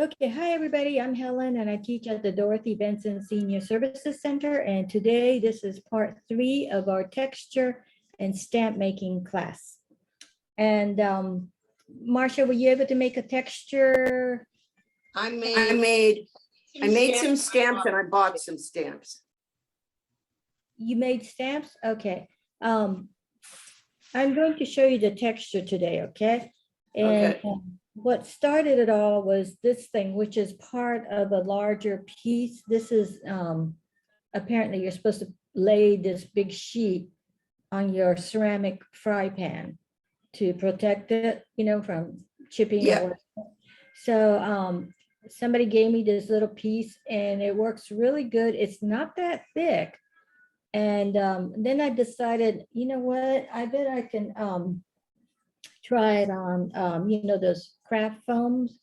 Okay, hi everybody. I'm Helen and I teach at the Dorothy Benson Senior Services Center. And today this is part 3 of our texture and stamp making class. And Marcia, were you able to make a texture? I made some stamps and I bought some stamps. You made stamps? Okay. I'm going to show you the texture today, okay? And Okay. What started it all was this thing, which is part of a larger piece. This is apparently you're supposed to lay this big sheet on your ceramic fry pan to protect it, you know, from chipping. Yeah. Or so somebody gave me this little piece and it works really good. It's not that thick. And then I decided, you know what, I bet I can try it on, you know, those craft foams.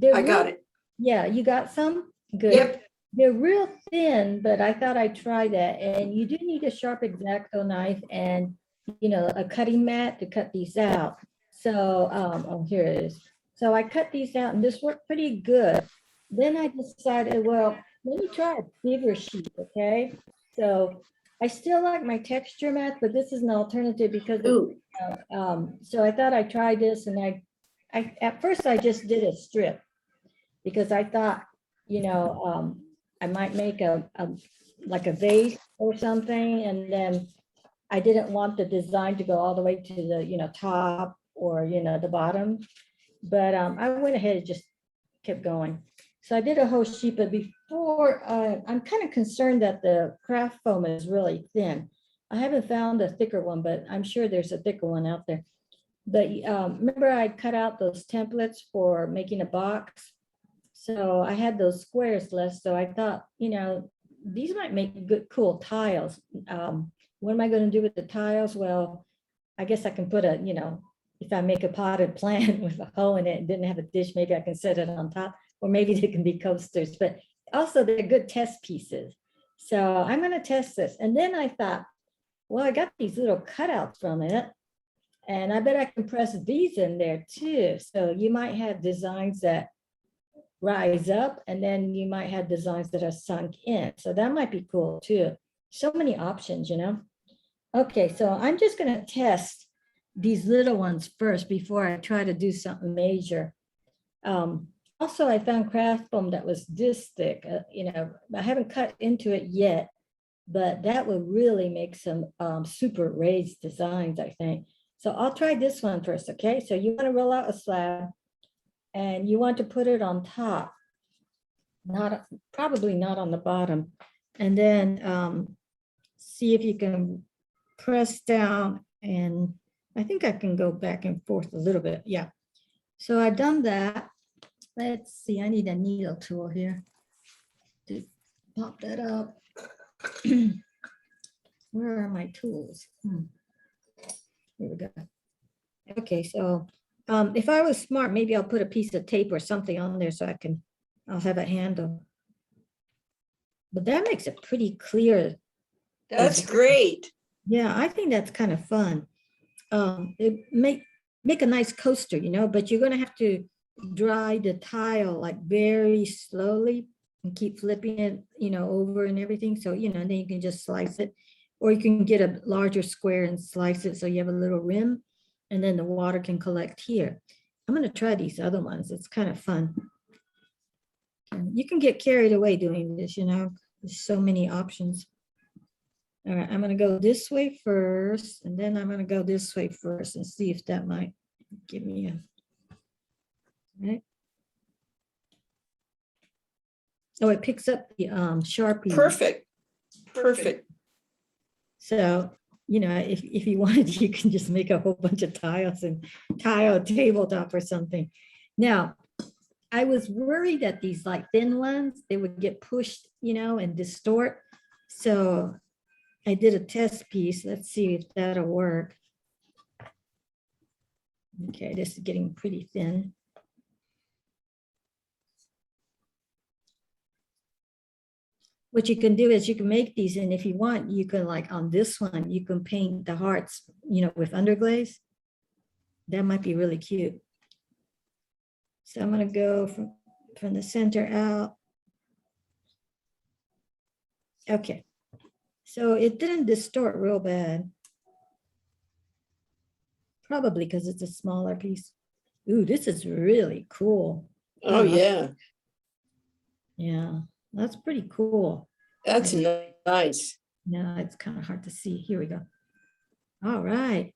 I got it. Yeah, you got some? Good. Yep. They're real thin, but I thought I'd try that. And you do need a sharp X-Acto knife and, you know, a cutting mat to cut these out. So, oh, here it is. So I cut these out and this worked pretty good. Then I decided, well, let me try a bigger sheet, okay? So I still like my texture mats, but this is an alternative because Ooh, so I thought I'd try this and I at first I just did a strip because I thought, you know, I might make like a vase or something, and then I didn't want the design to go all the way to the, you know, top or, you know, the bottom. But I went ahead and just kept going. So I did a whole sheet, but before, I'm kind of concerned that the craft foam is really thin. I haven't found a thicker one, but I'm sure there's a thicker one out there. But remember I cut out those templates for making a box? So I had those squares left. So I thought, you know, these might make good, cool tiles. What am I going to do with the tiles? Well, I guess I can put a, you know, if I make a potted plant with a hole in it and didn't have a dish, maybe I can set it on top, or maybe they can be coasters, but also they're good test pieces. So I'm going to test this. And then I thought, well, I got these little cutouts from it, and I bet I can press these in there too. So you might have designs that rise up, and then you might have designs that are sunk in. So that might be cool too. So many options, you know. Okay, so I'm just going to test these little ones first before I try to do something major. Also, I found craft foam that was this thick. You know, I haven't cut into it yet, but that would really make some super raised designs, I think. So I'll try this one first, okay? So you want to roll out a slab and you want to put it on top, probably not on the bottom. And then see if you can press down, and I think I can go back and forth a little bit. Yeah. So I've done that. Let's see, I need a needle tool here to pop that up. Where are my tools? Here we go. Okay, so if I was smart, maybe I'll put a piece of tape or something on there so I'll have a handle. But that makes it pretty clear. that's great. Yeah, I think that's kind of fun. It make a nice coaster, you know, but you're gonna have to dry the tile like very slowly and keep flipping it, you know, over and everything. So, you know, then you can just slice it, or you can get a larger square and slice it so you have a little rim, and then the water can collect here. I'm gonna try these other ones. It's kind of fun. You can get carried away doing this, you know, there's so many options. All right, I'm gonna go this way first, and then I'm gonna go this way first and see if that might give me a, right? Oh, it picks up the Sharpie. Perfect. Perfect. So, you know, if you wanted, you can just make a whole bunch of tiles and tile a tabletop or something. Now, I was worried that these like thin ones, they would get pushed, you know, and distort. So I did a test piece. Let's see if that'll work. Okay, this is getting pretty thin. What you can do is you can make these, and if you want, you can, like on this one, you can paint the hearts, you know, with underglaze. That might be really cute. So I'm gonna go from from the center out. Okay, so it didn't distort real bad. Probably because it's a smaller piece. Ooh, this is really cool. Oh, yeah, Yeah, that's pretty cool. that's nice. No, it's kind of hard to see. Here we go. All right.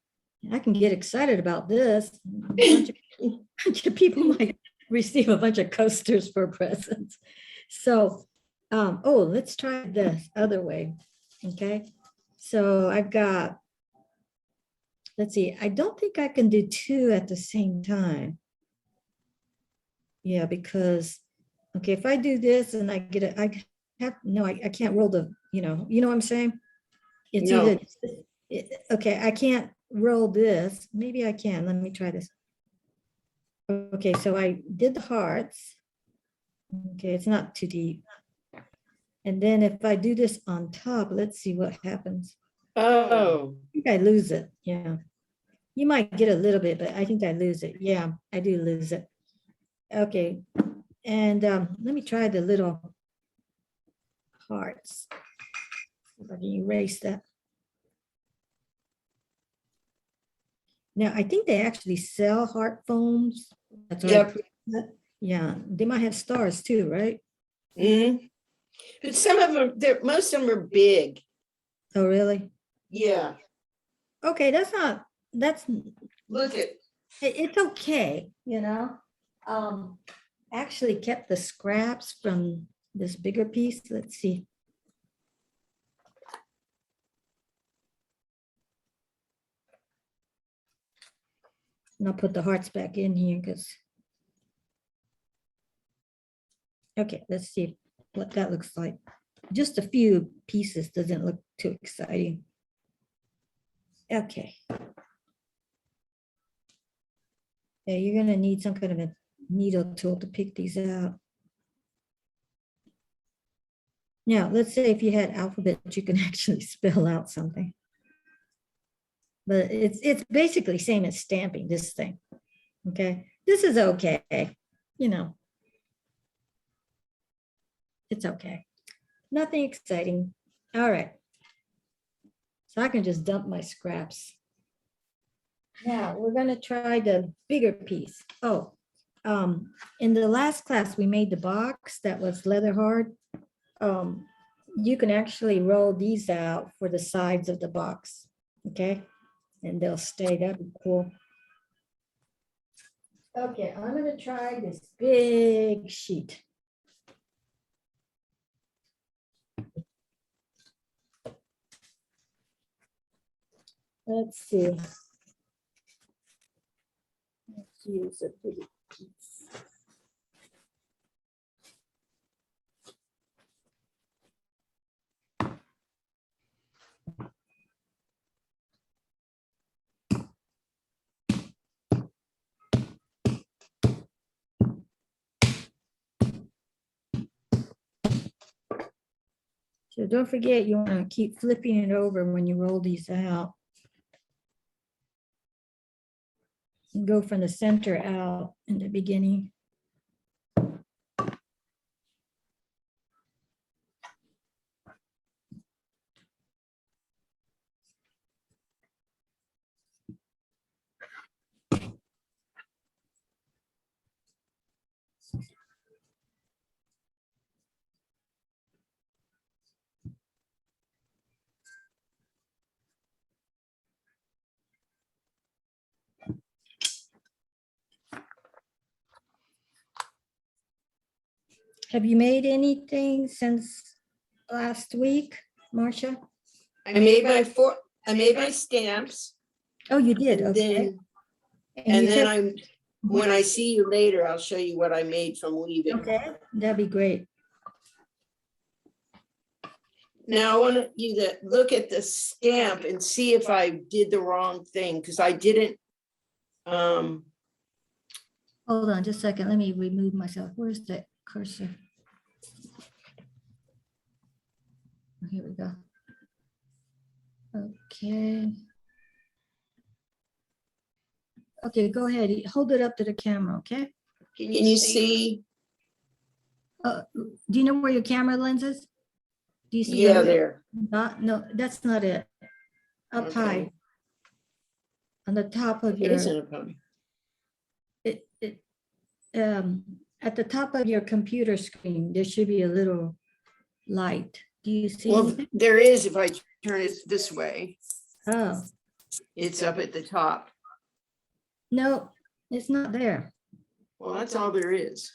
I can get excited about this. Bunch of people might receive a bunch of coasters for presents. So, oh, let's try this other way. Okay. So I've got, let's see, I don't think I can do two at the same time. Yeah, because, okay, if I do this and I get it, I have, no, I can't roll the, you know what I'm saying? It's No. either, okay, I can't roll this. Maybe I can. Let me try this. Okay, so I did the hearts. Okay, it's not too deep. And then if I do this on top, let's see what happens. Oh, I think I lose it. Yeah. You might get a little bit, but I think I lose it. Yeah, I do lose it. Okay. And let me try the little hearts. If I can erase that. Now, I think they actually sell heart foams. That's why I yep. put that. Yeah, they might have stars too, right? Mhm. But some of them, most of them are big. Oh, really? Yeah, Okay, that's, look at, it's okay, actually kept the scraps from this bigger piece. Let's see. And I'll put the hearts back in here because. Okay, let's see what that looks like. Just a few pieces doesn't look too exciting. Okay. Yeah, you're gonna need some kind of a needle tool to pick these out. Now, let's say if you had alphabet, you can actually spell out something. But it's basically same as stamping this thing. Okay, this is okay. It's okay. Nothing exciting. All right. So I can just dump my scraps. Now we're gonna try the bigger piece. Oh, in the last class, we made the box that was leather hard. You can actually roll these out for the sides of the box, okay? And they'll stay, that'd be cool. Okay, I'm gonna try this big sheet. Let's see. Let's use a big piece. So don't forget, you want to keep flipping it over when you roll these out. And go from the center out in the beginning. Have you made anything since last week, Marcia? I made my stamps. Oh, you did, And okay. then, And and you then took, when I see you later, I'll show you what I made from weaving. okay, that'd be great. Now I want you to look at the stamp and see if I did the wrong thing, because I didn't. Hold on just a second. Let me remove myself. Where's the cursor? Here we go. Okay. Okay, go ahead. Hold it up to the camera, okay? Can you see? Do you know where your camera lens is? Do you see? Yeah, it? there. No, that's not it. Up Okay. high. On the top of It your, isn't a pony. at the top of your computer screen, there should be a little light. Do you see Well, anything? there is, if I turn it this way, Oh, it's up at the top. no, it's not there. Well, that's all there is.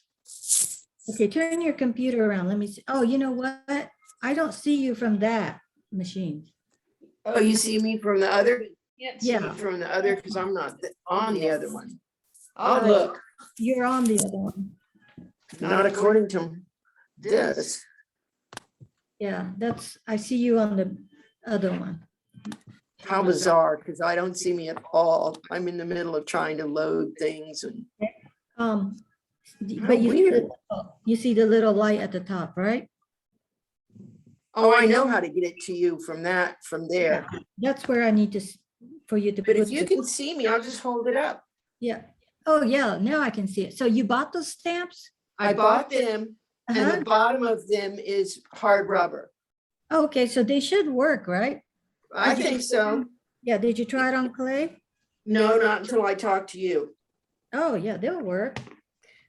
Okay, turn your computer around. Let me see. Oh, you know what? I don't see you from that machine. Oh, you see me from the other? Can't see me Yeah. from the other because I'm not on the other one. I'll Oh. look, You're on the other one. not according to this. Yeah, I see you on the other one. How bizarre, because I don't see me at all. I'm in the middle of trying to load things and Um, How but weird. you see the little light at the top, right? oh, I know how to get it to you from there. That's where I need to, for you to But put if you the- can see me, I'll just hold it up. yeah. Oh, yeah, now I can see it. So you bought those stamps? I bought them and Uh-huh. the bottom of them is hard rubber. Oh, okay, so they should work, right? I think so. Yeah, did you try it on clay? No, not until I talk to you. Oh, yeah, they'll work.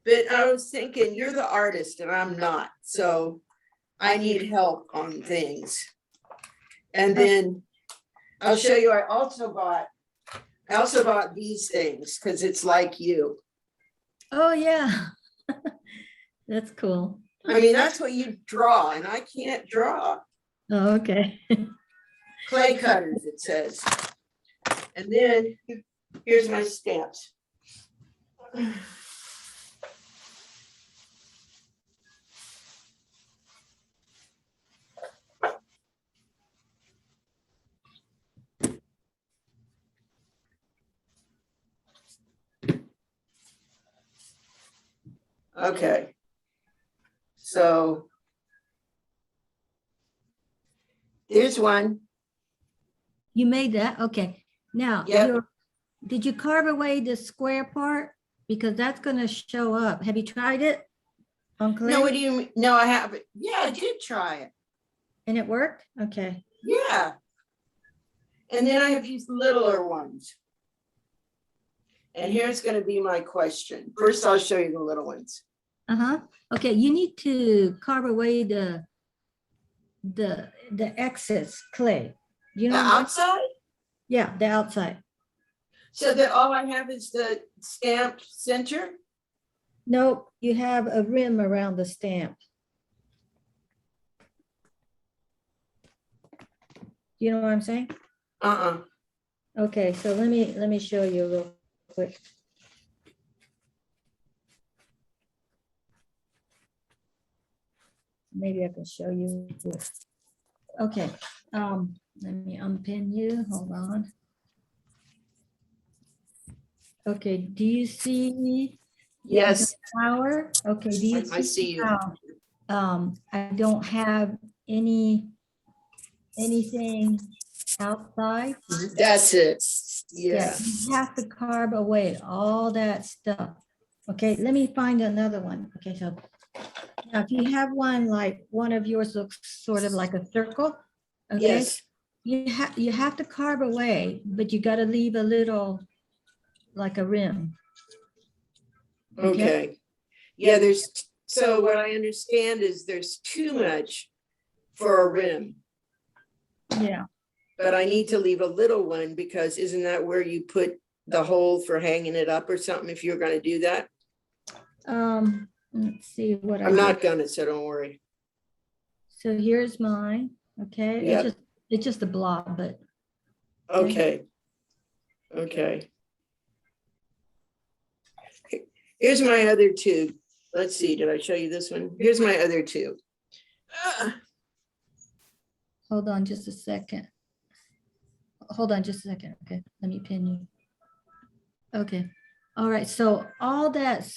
But I was thinking, you're the artist and I'm not, so I need help on things. And then I'll show you, I also bought these things because it's like you. Oh, yeah. That's cool. I mean, that's what you draw and I can't draw. Oh, okay. Clay cutters, it says. And then here's my stamps. Okay. So there's one. You made that? Okay. Now, Yep. did you carve away the square part? Because that's gonna show up. Have you tried it on clay? No, what do you mean? No, I haven't. Yeah, I did try it. And it worked? Okay. Yeah. And then I have these littler ones. And here's going to be my question. First, I'll show you the little ones. Uh-huh. Okay, you need to carve away the excess clay. You The know, outside? yeah, the outside. So that all I have is the stamped center? Nope, you have a rim around the stamp. You know what I'm saying? Uh-uh. Okay, so let me show you real quick. Maybe I can show you. Okay, let me unpin you. Hold on. Okay, do you see Yes, flower? Okay, do you I see you. how, I don't have anything outside? That's it. Yeah. You have to carve away all that stuff. Okay, let me find another one. Okay, so now if you have one, like one of yours looks sort of like a circle, okay? Yes. You have to carve away, but you gotta leave a little, like a rim. Okay. Yeah, so what I understand is there's too much for a rim, Yeah, but I need to leave a little one because isn't that where you put the hole for hanging it up or something if you're gonna do that? let's see what I I'm did. not gonna, so don't worry. So here's mine, okay? Yep. It's just a blob, but Okay. Okay. Here's my other two. Let's see, did I show you this one? Here's my other two. hold on just a second. Hold on just a second, okay? Let me pin you. Okay, all right, so all that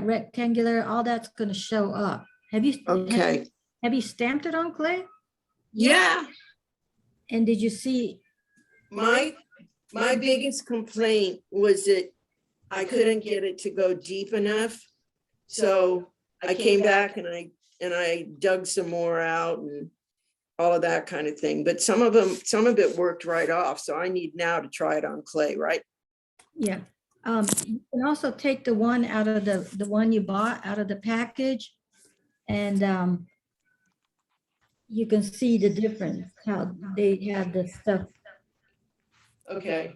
rectangular, all that's gonna show up. Have you? Okay. Have you stamped it on clay? Yeah, And did you see? my biggest complaint was that I couldn't get it to go deep enough. So I came back and I dug some more out and all of that kind of thing. But some of it worked right off. So I need now to try it on clay, right? Yeah. You can also take the one out of the one you bought out of the package, and you can see the difference, how they have the stuff. Okay.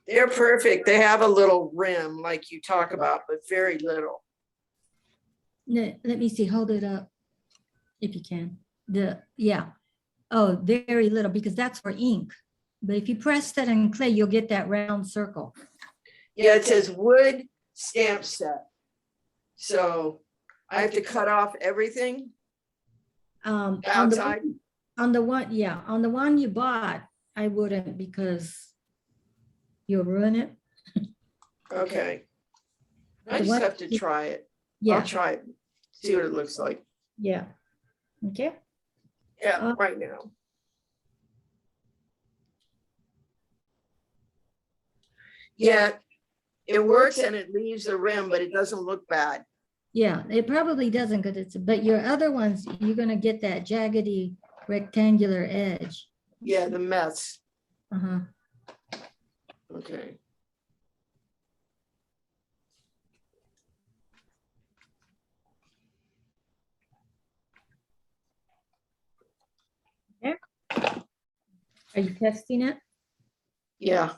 They're perfect. They have a little rim like you talk about, but very little. Let me see, hold it up if you can. Yeah. Oh, very little, because that's for ink. But if you press that in clay, you'll get that round circle. Yeah, it says wood stamp set. So I have to cut off everything On the outside. on the one, yeah, on the one you bought, I wouldn't, because you'll ruin it. Okay. I The just one- have to try it. Yeah, I'll try it, see what it looks like. yeah. Okay. Yeah, right now. Yeah, it works and it leaves the rim, but it doesn't look bad. Yeah, it probably doesn't, because it's, but your other ones, you're gonna get that jaggedy rectangular edge. Yeah, the mess. Uh-huh. Okay. Are you testing it? Yeah.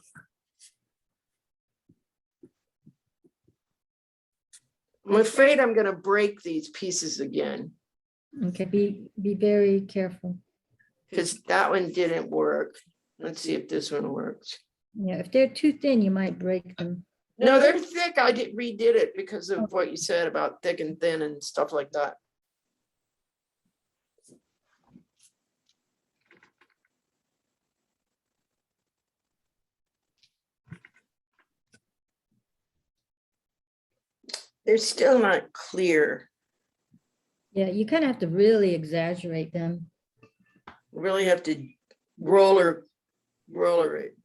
I'm afraid I'm gonna break these pieces again Okay, be very careful. because that one didn't work. Let's see if this one works. Yeah, if they're too thin, you might break them. No, they're thick. I redid it because of what you said about thick and thin and stuff like that. They're still not clear. Yeah, you kind of have to really exaggerate them. Really have to roller it.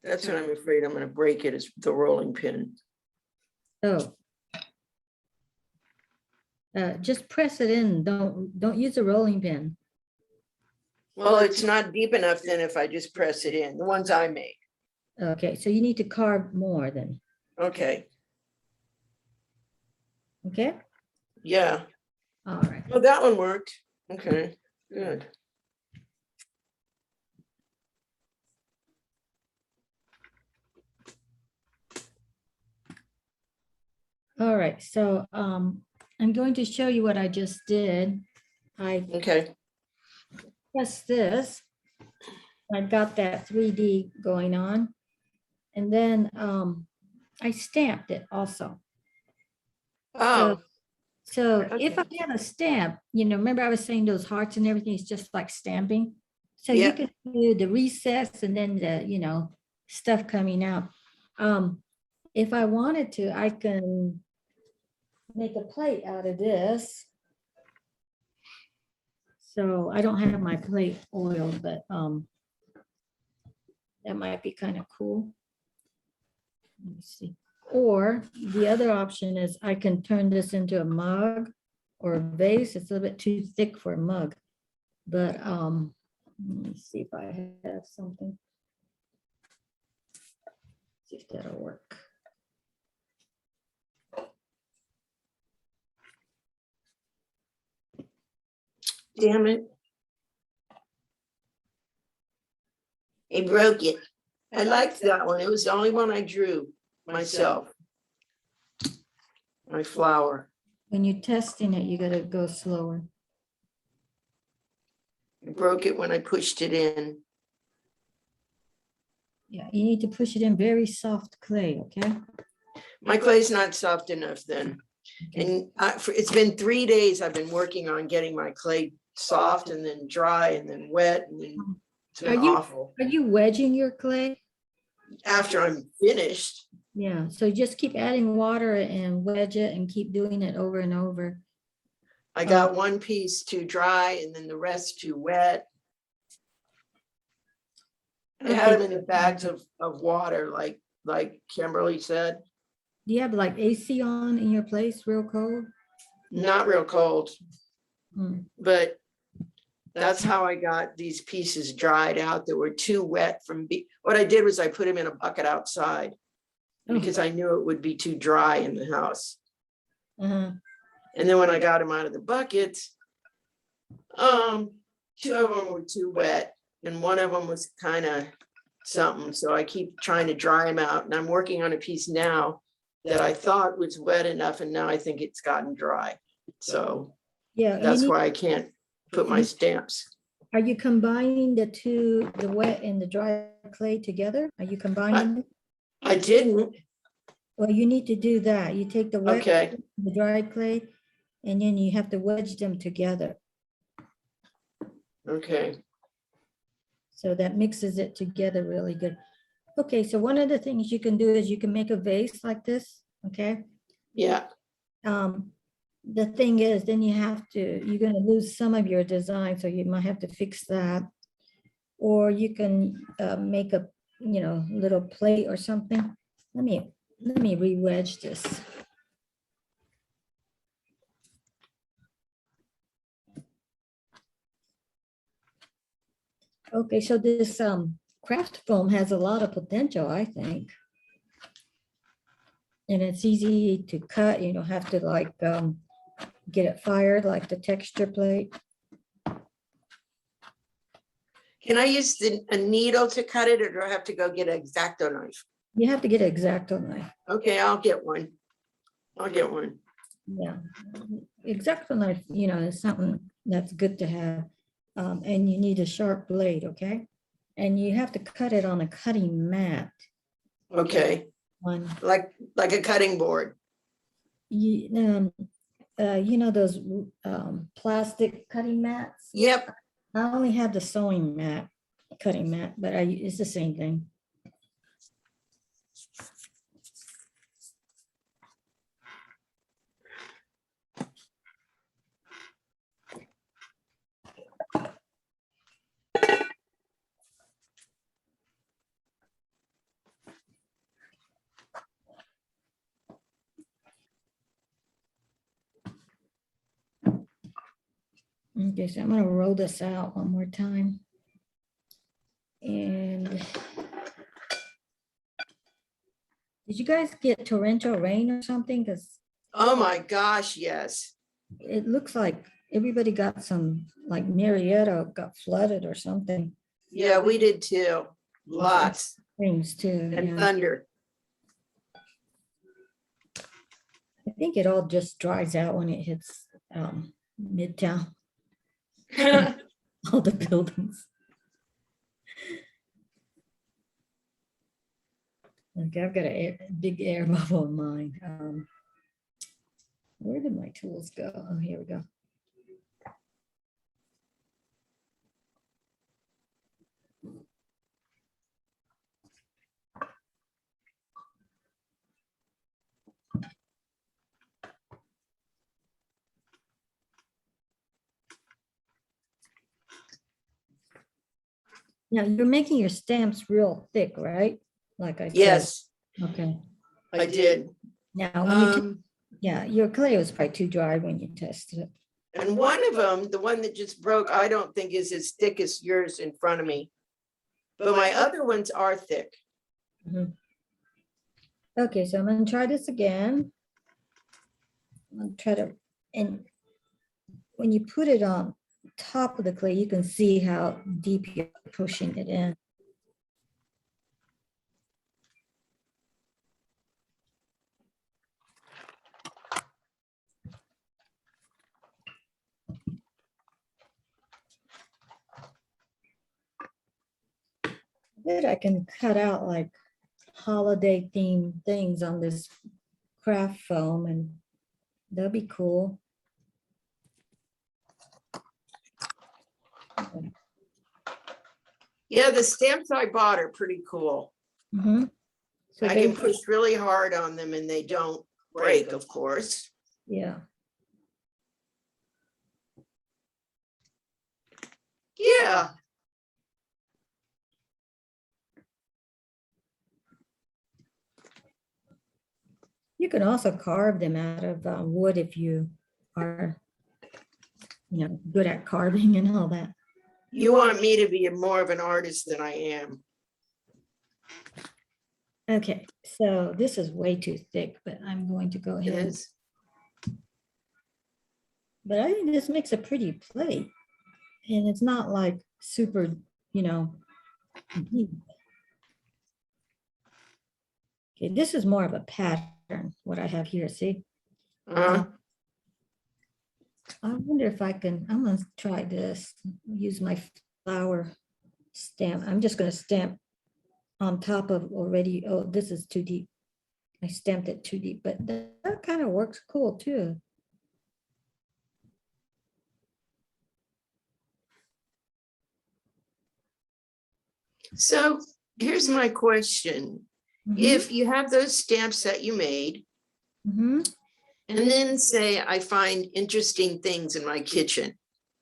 That's what I'm afraid I'm gonna break it, is the rolling pin. Oh. Just press it in. Don't use a rolling pin. Well, it's not deep enough then if I just press it in, the ones I made. Okay, so you need to carve more then. Okay, Okay, yeah. all right. Oh, that one worked. Okay, good. All right, so I'm going to show you what I just did. I Okay, pressed this. I've got that 3D going on. And then I stamped it also. oh, So if I Okay. had a stamp, remember I was saying those hearts and everything is just like stamping. So you Yeah. can do the recess and then the, stuff coming out. If I wanted to, I can make a plate out of this. So I don't have my plate oiled, but that might be kind of cool. Let me see. Or the other option is I can turn this into a mug or a vase. It's a little bit too thick for a mug. But let me see if I have something. See if that'll work. damn it. He broke it. I liked that one. It was the only one I drew myself. My flower. When you're testing it, you gotta go slower. I broke it when I pushed it in. Yeah, you need to push it in very soft clay, okay? My clay's not soft enough then. Okay. And it's been 3 days I've been working on getting my clay soft and then dry and then wet and then it's been Are you- awful. Are you wedging your clay? After I'm finished, Yeah, so just keep adding water and wedge it and keep doing it over and over. I got one piece too dry and then the rest too wet. I had them in the bags of water, like Kimberly said, Do you have like AC on in your place, real cold? not real cold, Hmm. but that's how I got these pieces dried out that were too wet what I did was I put them in a bucket outside because I knew it would be too dry in the house. Uh-huh. And then when I got them out of the buckets, two of them were too wet and one of them was kind of something. So I keep trying to dry them out and I'm working on a piece now that I thought was wet enough and now I think it's gotten dry. So Yeah, that's why I can't put my stamps. are you combining the two, the wet and the dry clay together? Are you combining? I didn't. Well, you need to do that. You take the wet, Okay, the dry clay, and then you have to wedge them together. okay. So that mixes it together really good. Okay, so one of the things you can do is you can make a vase like this, okay? Yeah, The thing is, then you're gonna lose some of your design, so you might have to fix that. Or you can make a, little plate or something. Let me re-wedge this. Okay, so this craft foam has a lot of potential, I think. And it's easy to cut, you don't have to like get it fired like the texture plate. can I use a needle to cut it or do I have to go get an X-Acto knife? You have to get an X-Acto knife. Okay, I'll get one. I'll get one. Yeah, X-Acto knife, is something that's good to have. And you need a sharp blade, okay? And you have to cut it on a cutting mat. Okay, One, like a cutting board. you those plastic cutting mats? Yep, I only have the sewing mat, cutting mat, but it's the same thing. Okay, so I'm gonna roll this out one more time. And did you guys get torrential rain or something? Because oh my gosh, yes. it looks like everybody got some, like Marietta got flooded or something. Yeah, we did too. Lots Things too. and Yeah. thunder. I think it all just dries out when it hits Midtown, all the buildings. Okay, I've got a big air bubble in mine. Where did my tools go? Oh, here we go. Now you're making your stamps real thick, right? Like I said. Yes, Okay. I did. Now, when you, yeah, your clay was probably too dry when you tested it. And one of them, the one that just broke, I don't think is as thick as yours in front of me. But my other ones are thick. Mhm. Okay, so I'm gonna try this again. I'm gonna try to, and when you put it on top of the clay, you can see how deep you're pushing it in. Then I can cut out like holiday themed things on this craft foam and that'll be cool. Yeah, the stamps I bought are pretty cool. Mhm. So I can they, push really hard on them and they don't break, of course. yeah, Yeah, you can also carve them out of wood if you are, good at carving and all that. you want me to be more of an artist than I am. Okay, so this is way too thick, but I'm going to go ahead. Yes. But I think this makes a pretty plate. And it's not like super, deep. Okay, this is more of a pattern, what I have here, see? Uh, I wonder if I'm gonna try this, use my flower stamp. I'm just gonna stamp on top of already, oh, this is too deep. I stamped it too deep, but that kind of works cool too. so here's my question. If you have those stamps that you made, Mhm, and then say I find interesting things in my kitchen,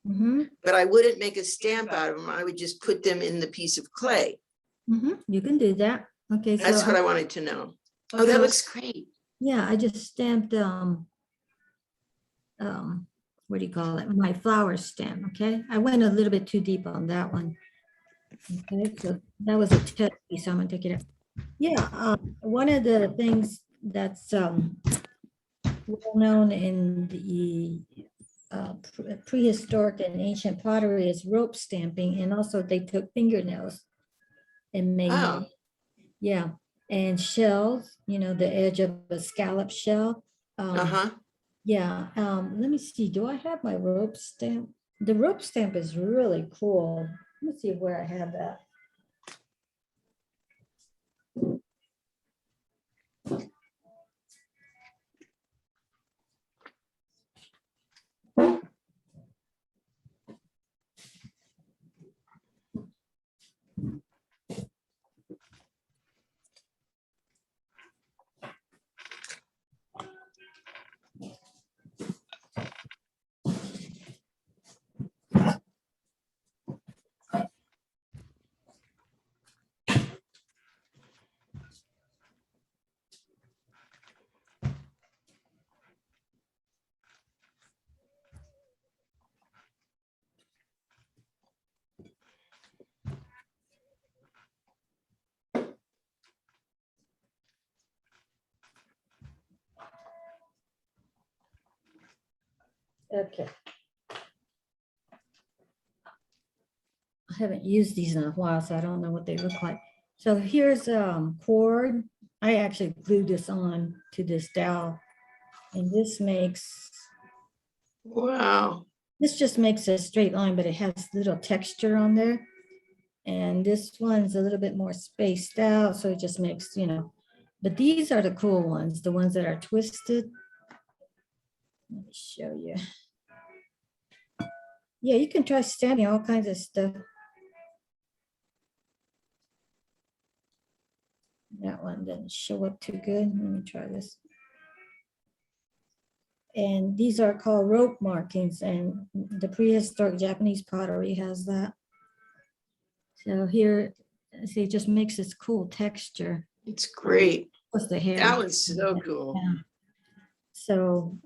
mhm, but I wouldn't make a stamp out of them, I would just put them in the piece of clay. you can do that. Okay, so That's what I wanted to know. Oh, that looks great. yeah, I just stamped what do you call it? My flower stem, okay? I went a little bit too deep on that one. Okay, so that was a test piece, so I'm gonna take it out. Yeah, one of the things that's well known in the prehistoric and ancient pottery is rope stamping, and also they took fingernails and made, Oh, yeah, and shells, the edge of a scallop shell. uh-huh. Yeah, let me see, do I have my rope stamp? The rope stamp is really cool. Let me see where I have that. Okay. I haven't used these in a while, so I don't know what they look like. So here's cord. I actually glued this on to this dowel, and Wow. this just makes a straight line, but it has little texture on there. And this one's a little bit more spaced out, so it just makes, but these are the cool ones, the ones that are twisted. Let me show you. Yeah, you can try stamping all kinds of stuff. That one didn't show up too good. Let me try this. And these are called rope markings, and the prehistoric Japanese pottery has that. So here, see, it just makes this cool texture. It's great. Plus the hair. That was so cool. Yeah. So,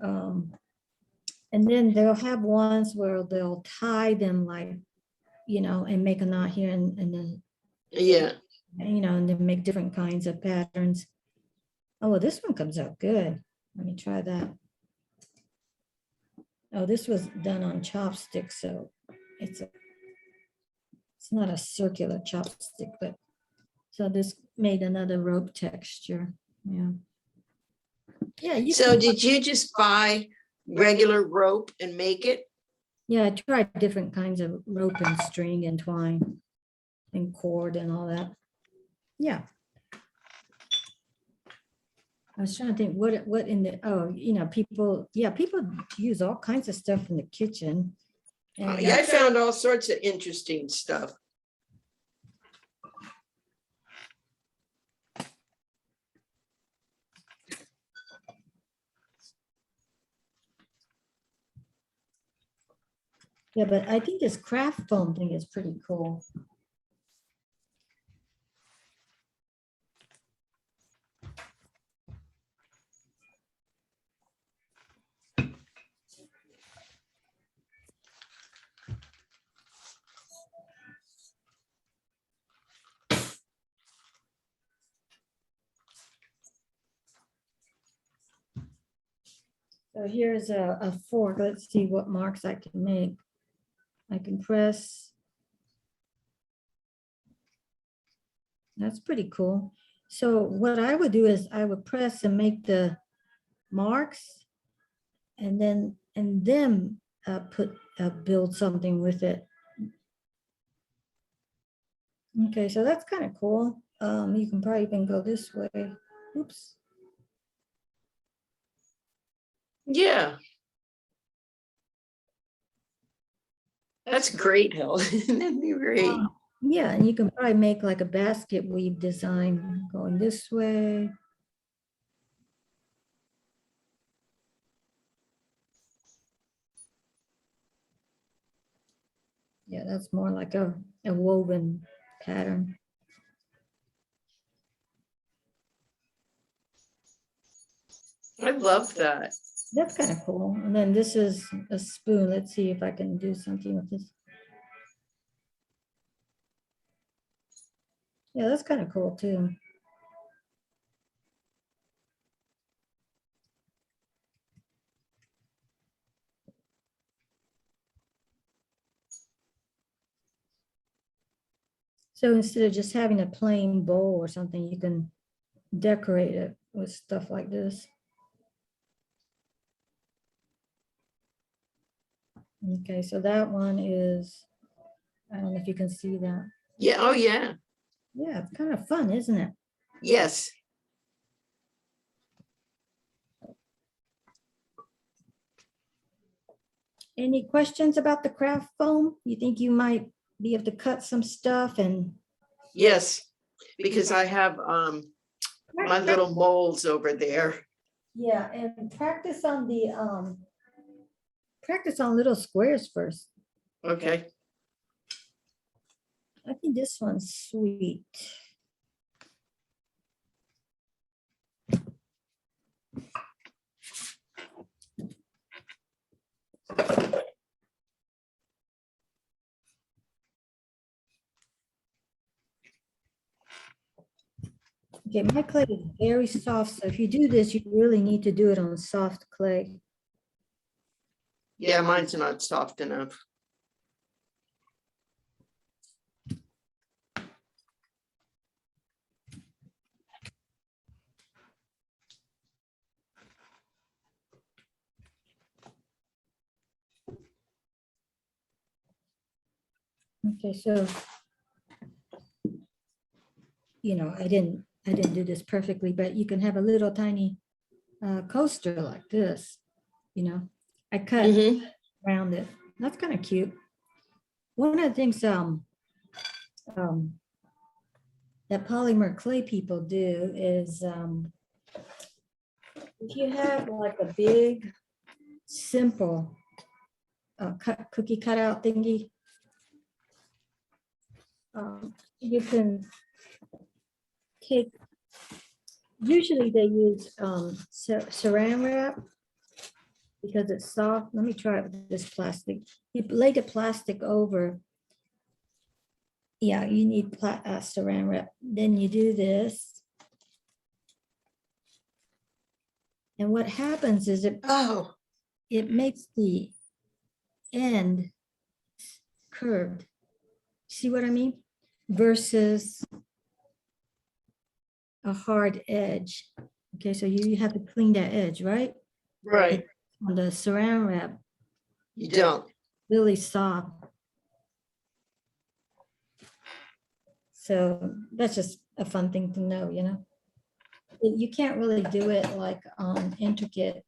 and then they'll have ones where they'll tie them like, and make a knot here and then, Yeah. and then make different kinds of patterns. Oh, well, this one comes out good. Let me try that. Oh, this was done on chopsticks, so it's not a circular chopstick, but so this made another rope texture. Yeah. Yeah. So did you just buy regular rope and make it? Yeah, I tried different kinds of rope and string and twine and cord and all that. Yeah. I was trying to think what in the, people use all kinds of stuff in the kitchen. And, Yeah, I found all sorts of interesting stuff. yeah, but I think this craft foam thing is pretty cool. So here's a fork. Let's see what marks I can make. I can press. That's pretty cool. So what I would do is I would press and make the marks and then build something with it. Okay, so that's kind of cool. You can probably even go this way. Oops. Yeah. That's great, Helen. That'd be great. Yeah, and you can probably make like a basket weave design going this way. Yeah, that's more like a woven pattern. I love that. That's kind of cool. And then this is a spoon. Let's see if I can do something with this. Yeah, that's kind of cool too. So instead of just having a plain bowl or something, you can decorate it with stuff like this. Okay, so that one is, I don't know if you can see that. Yeah. Oh, yeah. Yeah, it's kind of fun, isn't it? Yes. Any questions about the craft foam? You think you might be able to cut some stuff and Yes. Because I have my little molds over there. yeah, and practice on the practice on little squares first. Okay. I think this one's sweet. Okay, my clay is very soft, so if you do this, you really need to do it on soft clay. Yeah, mine's not soft enough. Okay, so I didn't do this perfectly, but you can have a little tiny coaster like this, I cut Mhm. around it. That's kind of cute. One of the things um, that polymer clay people do is if you have like a big, simple cookie cutout thingy, you can take, usually they use saran wrap because it's soft. Let me try it with this plastic. You lay the plastic over. Yeah, you need saran wrap. Then you do this. And what happens is Oh, it makes the end curved. See what I mean? Versus a hard edge. Okay, so you have to clean that edge, right? right. On the saran wrap, You don't. really soft. So that's just a fun thing to know, You can't really do it like intricate.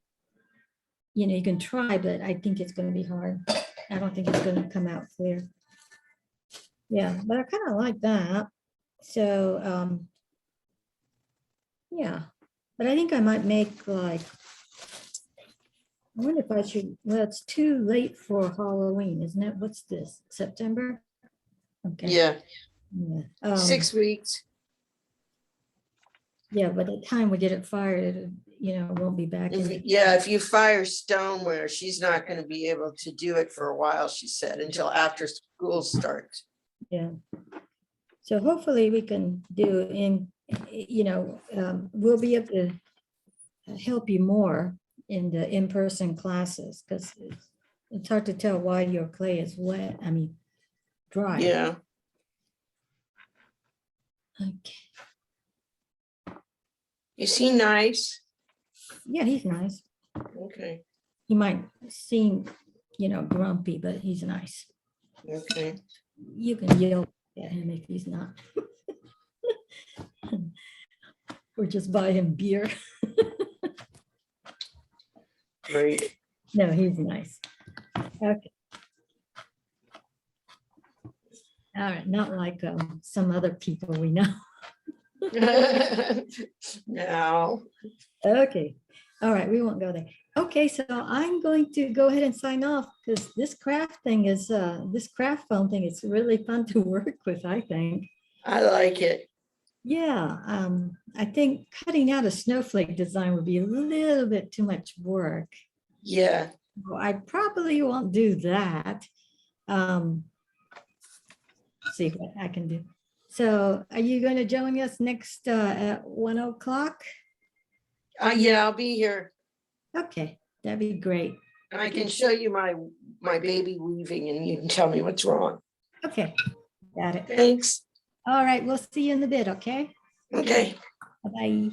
You can try, but I think it's going to be hard. I don't think it's gonna come out clear. Yeah, but I kind of like that. So, yeah, but I think I might make like, I wonder if I should, well, it's too late for Halloween, isn't it? What's this, September? Okay. Yeah, Yeah. 6 weeks. Yeah, by the time we get it fired, it, won't be back in it. Yeah, if you fire Stoneware, she's not gonna be able to do it for a while, she said, until after school starts. Yeah. So hopefully we can do we'll be able to help you more in the in-person classes, because it's hard to tell why your clay is wet, dry. Yeah, Okay. is he nice? Yeah, he's nice. Okay, He might seem, grumpy, but he's nice. okay. You can yell at him if he's not. Or just buy him beer. Great. No, he's nice. Okay. All right, not like some other people we know. No. Okay, all right, we won't go there. Okay, so I'm going to go ahead and sign off, because this craft thing is, this craft foam thing is really fun to work with, I think. I like it. Yeah, I think cutting out a snowflake design would be a little bit too much work. Yeah, So I probably won't do that. See what I can do. So are you going to join us next at 1 o'clock? yeah, I'll be here. Okay, that'd be great. I can show you my baby weaving and you can tell me what's wrong. Okay, got it. Thanks. All right, we'll see you in a bit, okay? Okay. Bye-bye.